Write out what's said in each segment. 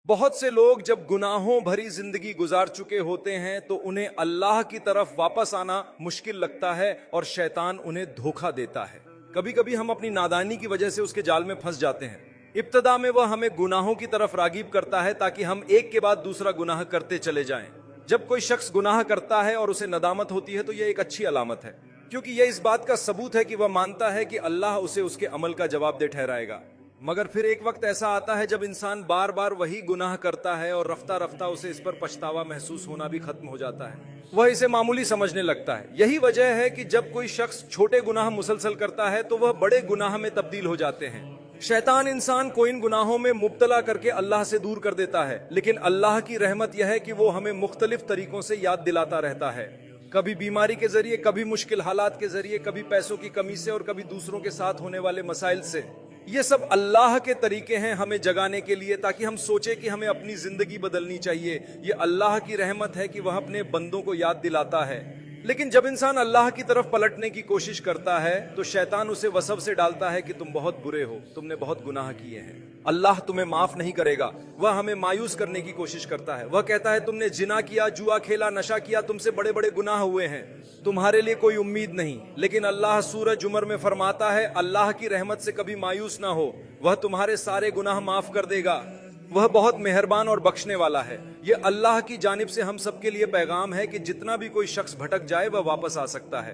बहुत से लोग जब गुनाहों भरी जिंदगी गुजार चुके होते हैं तो उन्हें अल्लाह की तरफ वापस आना मुश्किल लगता है और शैतान उन्हें धोखा देता है। कभी कभी हम अपनी नादानी की वजह से उसके जाल में फंस जाते हैं। इब्तदा में वह हमें गुनाहों की तरफ रागीब करता है ताकि हम एक के बाद दूसरा गुनाह करते चले जाएं। जब कोई शख्स गुनाह करता है और उसे नदामत होती है तो यह एक अच्छी अलामत है, क्योंकि यह इस बात का सबूत है कि वह मानता है कि अल्लाह उसे उसके अमल का जवाब दे ठहराएगा। मगर फिर एक वक्त ऐसा आता है जब इंसान बार बार वही गुनाह करता है और रफ्ता रफ्ता उसे इस पर पछतावा महसूस होना भी खत्म हो जाता है। वह इसे मामूली समझने लगता है। यही वजह है कि जब कोई शख्स छोटे गुनाह मुसलसल करता है तो वह बड़े गुनाह में तब्दील हो जाते हैं। शैतान इंसान को इन गुनाहों में मुब्तला करके अल्लाह से दूर कर देता है, लेकिन अल्लाह की रहमत यह है कि वो हमें मुख्तलिफ तरीकों से याद दिलाता रहता है। कभी बीमारी के जरिए, कभी मुश्किल हालात के जरिए, कभी पैसों की कमी से और कभी दूसरों के साथ होने वाले मसाइल से। ये सब अल्लाह के तरीके हैं हमें जगाने के लिए, ताकि हम सोचे कि हमें अपनी जिंदगी बदलनी चाहिए। ये अल्लाह की रहमत है कि वह अपने बंदों को याद दिलाता है। लेकिन जब इंसान अल्लाह की तरफ पलटने की कोशिश करता है तो शैतान उसे वसवसे डालता है कि तुम बहुत बुरे हो, तुमने बहुत गुनाह किए हैं, अल्लाह तुम्हें माफ नहीं करेगा। वह हमें मायूस करने की कोशिश करता है। वह कहता है तुमने जिना किया, जुआ खेला, नशा किया, तुमसे बड़े बड़े गुनाह हुए हैं, तुम्हारे लिए कोई उम्मीद नहीं। लेकिन अल्लाह सूरज उमर में फरमाता है अल्लाह की रहमत से कभी मायूस ना हो, वह तुम्हारे सारे गुनाह माफ कर देगा। वह बहुत मेहरबान और बख्शने वाला है। ये अल्लाह की जानिब से हम सबके लिए पैगाम है कि जितना भी कोई शख्स भटक जाए वह वापस आ सकता है।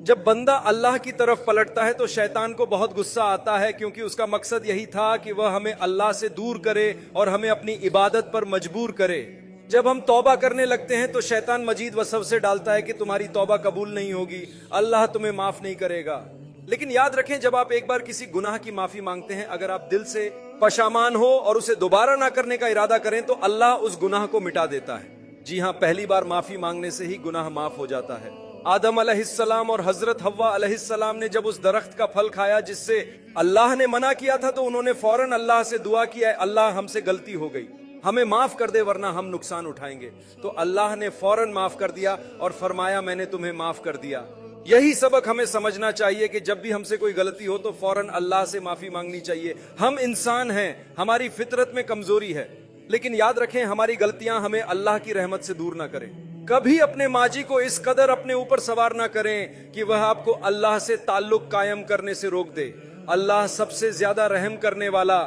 जब बंदा अल्लाह की तरफ पलटता है तो शैतान को बहुत गुस्सा आता है, क्योंकि उसका मकसद यही था कि वह हमें अल्लाह से दूर करे और हमें अपनी इबादत पर मजबूर करे। जब हम तौबा करने लगते हैं तो शैतान मजीद वसवसे डालता है कि तुम्हारी तौबा कबूल नहीं होगी, अल्लाह तुम्हें माफ नहीं करेगा। लेकिन याद रखें, जब आप एक बार किसी गुनाह की माफी मांगते हैं, अगर आप दिल से पशामान हो और उसे दोबारा ना करने का इरादा करें तो अल्लाह उस गुनाह को मिटा देता है। जी हाँ, पहली बार माफी मांगने से ही गुनाह माफ हो जाता है। आदम अलैहिस्सलाम और हजरत हव्वा अलैहिस्सलाम ने जब उस दरख्त का फल खाया जिससे अल्लाह ने मना किया था, तो उन्होंने फौरन अल्लाह से दुआ किया, अल्लाह हमसे गलती हो गई, हमें माफ कर दे वरना हम नुकसान उठाएंगे। तो अल्लाह ने फौरन माफ कर दिया और फरमाया मैंने तुम्हें माफ कर दिया। यही सबक हमें समझना चाहिए कि जब भी हमसे कोई गलती हो तो फौरन अल्लाह से माफी मांगनी चाहिए। हम इंसान हैं, हमारी फितरत में कमजोरी है, लेकिन याद रखें हमारी गलतियां हमें अल्लाह की रहमत से दूर ना करें। कभी अपने माजी को इस कदर अपने ऊपर सवार ना करें कि वह आपको अल्लाह से ताल्लुक कायम करने से रोक दे। अल्लाह सबसे ज्यादा रहम करने वाला,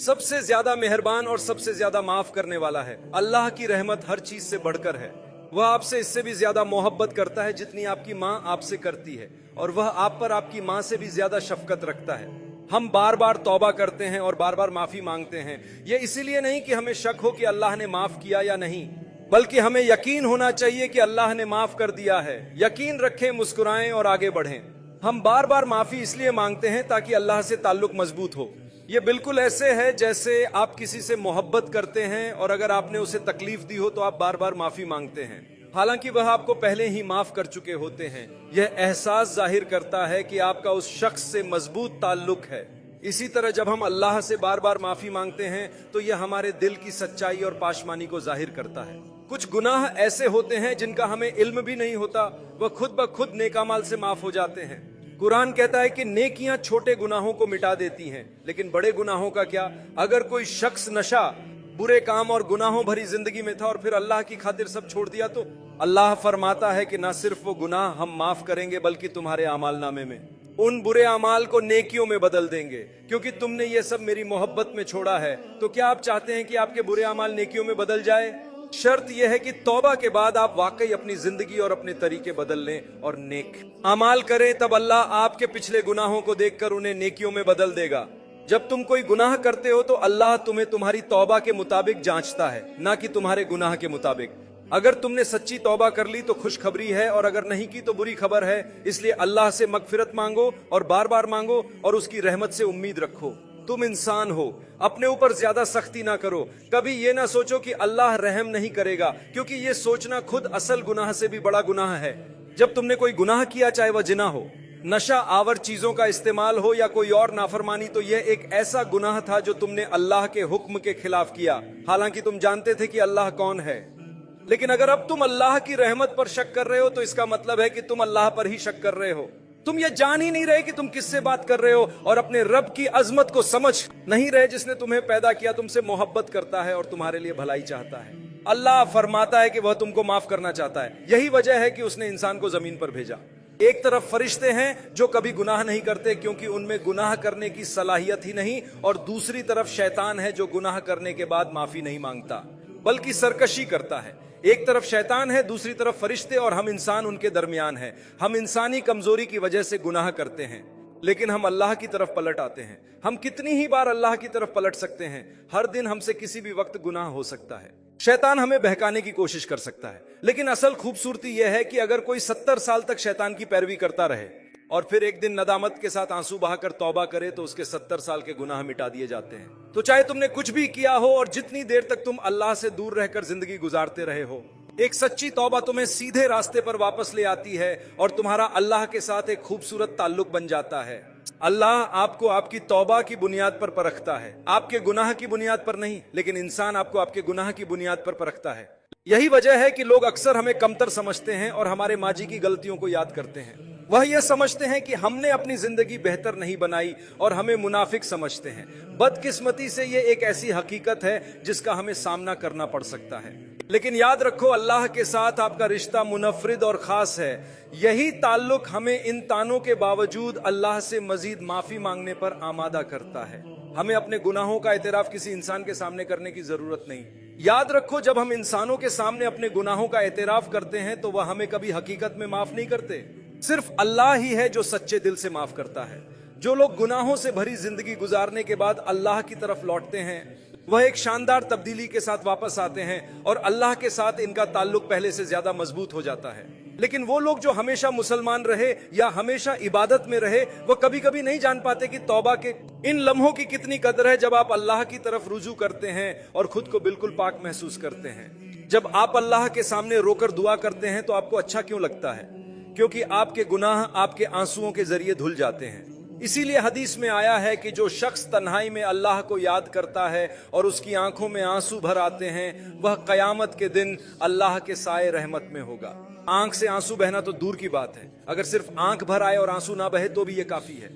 सबसे ज्यादा मेहरबान और सबसे ज्यादा माफ करने वाला है। अल्लाह की रहमत हर चीज से बढ़कर है। वह आपसे इससे भी ज्यादा मोहब्बत करता है जितनी आपकी माँ आपसे करती है, और वह आप पर आपकी माँ से भी ज्यादा शफकत रखता है। हम बार बार तौबा करते हैं और बार बार माफी मांगते हैं। ये इसीलिए नहीं कि हमें शक हो कि अल्लाह ने माफ किया या नहीं, बल्कि हमें यकीन होना चाहिए कि अल्लाह ने माफ कर दिया है। यकीन रखें, मुस्कुराएं और आगे बढ़ें। हम बार बार माफी इसलिए मांगते हैं ताकि अल्लाह से ताल्लुक मजबूत हो। ये बिल्कुल ऐसे है जैसे आप किसी से मोहब्बत करते हैं और अगर आपने उसे तकलीफ दी हो तो आप बार बार माफी मांगते हैं, हालांकि वह आपको पहले ही माफ कर चुके होते हैं। यह एहसास जाहिर करता है कि आपका उस शख्स से मजबूत ताल्लुक है। इसी तरह जब हम अल्लाह से बार बार माफी मांगते हैं तो यह हमारे दिल की सच्चाई और पाशमानी को जाहिर करता है। कुछ गुनाह ऐसे होते हैं जिनका हमें इल्म भी नहीं होता, वह खुद ब खुद नेकामाल से माफ हो जाते हैं। कुरान कहता है कि नेकियां छोटे गुनाहों को मिटा देती हैं, लेकिन बड़े गुनाहों का क्या? अगर कोई शख्स नशा, बुरे काम और गुनाहों भरी जिंदगी में था और फिर अल्लाह की खातिर सब छोड़ दिया, तो अल्लाह फरमाता है कि ना सिर्फ वो गुनाह हम माफ करेंगे बल्कि तुम्हारे अमाल नामे में उन बुरे अमाल को नेकियों में बदल देंगे, क्योंकि तुमने ये सब मेरी मोहब्बत में छोड़ा है। तो क्या आप चाहते हैं कि आपके बुरे अमाल नेकियों में बदल जाए? शर्त यह है कि तौबा के बाद आप वाकई अपनी जिंदगी और अपने तरीके बदल लें और नेक अमाल करें, तब अल्लाह आपके पिछले गुनाहों को देखकर उन्हें नेकियों में बदल देगा। जब तुम कोई गुनाह करते हो तो अल्लाह तुम्हें तुम्हारी तौबा के मुताबिक जांचता है, ना कि तुम्हारे गुनाह के मुताबिक। अगर तुमने सच्ची तौबा कर ली तो खुशखबरी है, और अगर नहीं की तो बुरी खबर है। इसलिए अल्लाह से मगफिरत मांगो और बार बार मांगो और उसकी रहमत से उम्मीद रखो। तुम इंसान हो, अपने ऊपर ज्यादा सख्ती ना करो। कभी ये ना सोचो कि अल्लाह रहम नहीं करेगा, क्योंकि ये सोचना खुद असल गुनाह से भी बड़ा गुनाह है। जब तुमने कोई गुनाह किया, चाहे वह जिना हो, नशा आवर चीजों का इस्तेमाल हो या कोई और नाफरमानी, तो यह एक ऐसा गुनाह था जो तुमने अल्लाह के हुक्म के खिलाफ किया, हालांकि तुम जानते थे कि अल्लाह कौन है। लेकिन अगर अब तुम अल्लाह की रहमत पर शक कर रहे हो तो इसका मतलब है कि तुम अल्लाह पर ही शक कर रहे हो। तुम ये जान ही नहीं रहे कि तुम किससे बात कर रहे हो, और अपने रब की अजमत को समझ नहीं रहे जिसने तुम्हें पैदा किया, तुमसे मोहब्बत करता है और तुम्हारे लिए भलाई चाहता है। अल्लाह फरमाता है कि वह तुमको माफ करना चाहता है। यही वजह है कि उसने इंसान को जमीन पर भेजा। एक तरफ फरिश्ते हैं जो कभी गुनाह नहीं करते क्योंकि उनमें गुनाह करने की सलाहियत ही नहीं, और दूसरी तरफ शैतान है जो गुनाह करने के बाद माफी नहीं मांगता बल्कि सरकशी करता है। एक तरफ शैतान है, दूसरी तरफ फरिश्ते, और हम इंसान उनके दरमियान हैं। हम इंसानी कमजोरी की वजह से गुनाह करते हैं, लेकिन हम अल्लाह की तरफ पलट आते हैं। हम कितनी ही बार अल्लाह की तरफ पलट सकते हैं? हर दिन हमसे किसी भी वक्त गुनाह हो सकता है। शैतान हमें बहकाने की कोशिश कर सकता है, लेकिन असल खूबसूरती यह है कि अगर कोई 70 साल तक शैतान की पैरवी करता रहे और फिर एक दिन नदामत के साथ आंसू बहाकर तौबा करे तो उसके 70 साल के गुनाह मिटा दिए जाते हैं। तो चाहे तुमने कुछ भी किया हो और जितनी देर तक तुम अल्लाह से दूर रहकर जिंदगी गुजारते रहे हो, एक सच्ची तौबा तुम्हें सीधे रास्ते पर वापस ले आती है और तुम्हारा अल्लाह के साथ एक खूबसूरत ताल्लुक बन जाता है। अल्लाह आपको आपकी तौबा की बुनियाद पर परखता है, आपके गुनाह की बुनियाद पर नहीं, लेकिन इंसान आपको आपके गुनाह की बुनियाद पर परखता है। यही वजह है कि लोग अक्सर हमें कमतर समझते हैं और हमारे माजी की गलतियों को याद करते हैं। वह यह समझते हैं कि हमने अपनी जिंदगी बेहतर नहीं बनाई और हमें मुनाफिक समझते हैं। बदकिस्मती से ये एक ऐसी हकीकत है जिसका हमें सामना करना पड़ सकता है। लेकिन याद रखो, अल्लाह के साथ आपका रिश्ता मुनफरिद और खास है। यही ताल्लुक हमें इन तानों के बावजूद अल्लाह से मजीद माफी मांगने पर आमादा करता है। हमें अपने गुनाहों का एतराफ किसी इंसान के सामने करने की जरूरत नहीं। याद रखो, जब हम इंसानों के सामने अपने गुनाहों का एतराफ करते हैं तो वह हमें कभी हकीकत में माफ नहीं करते। सिर्फ अल्लाह ही है जो सच्चे दिल से माफ करता है। जो लोग गुनाहों से भरी जिंदगी गुजारने के बाद अल्लाह की तरफ लौटते हैं, वह एक शानदार तब्दीली के साथ वापस आते हैं और अल्लाह के साथ इनका ताल्लुक पहले से ज्यादा मजबूत हो जाता है। लेकिन वो लोग जो हमेशा मुसलमान रहे या हमेशा इबादत में रहे, वो कभी कभी नहीं जान पाते कि तौबा के इन लम्हों की कितनी कदर है जब आप अल्लाह की तरफ रुजू करते हैं और खुद को बिल्कुल पाक महसूस करते हैं। जब आप अल्लाह के सामने रोकर दुआ करते हैं तो आपको अच्छा क्यों लगता है? क्योंकि आपके गुनाह आपके आंसुओं के जरिए धुल जाते हैं। इसीलिए हदीस में आया है कि जो शख्स तन्हाई में अल्लाह को याद करता है और उसकी आंखों में आंसू भर आते हैं, वह कयामत के दिन अल्लाह के साए रहमत में होगा। आंख से आंसू बहना तो दूर की बात है, अगर सिर्फ आंख भर आए और आंसू ना बहे तो भी ये काफी है।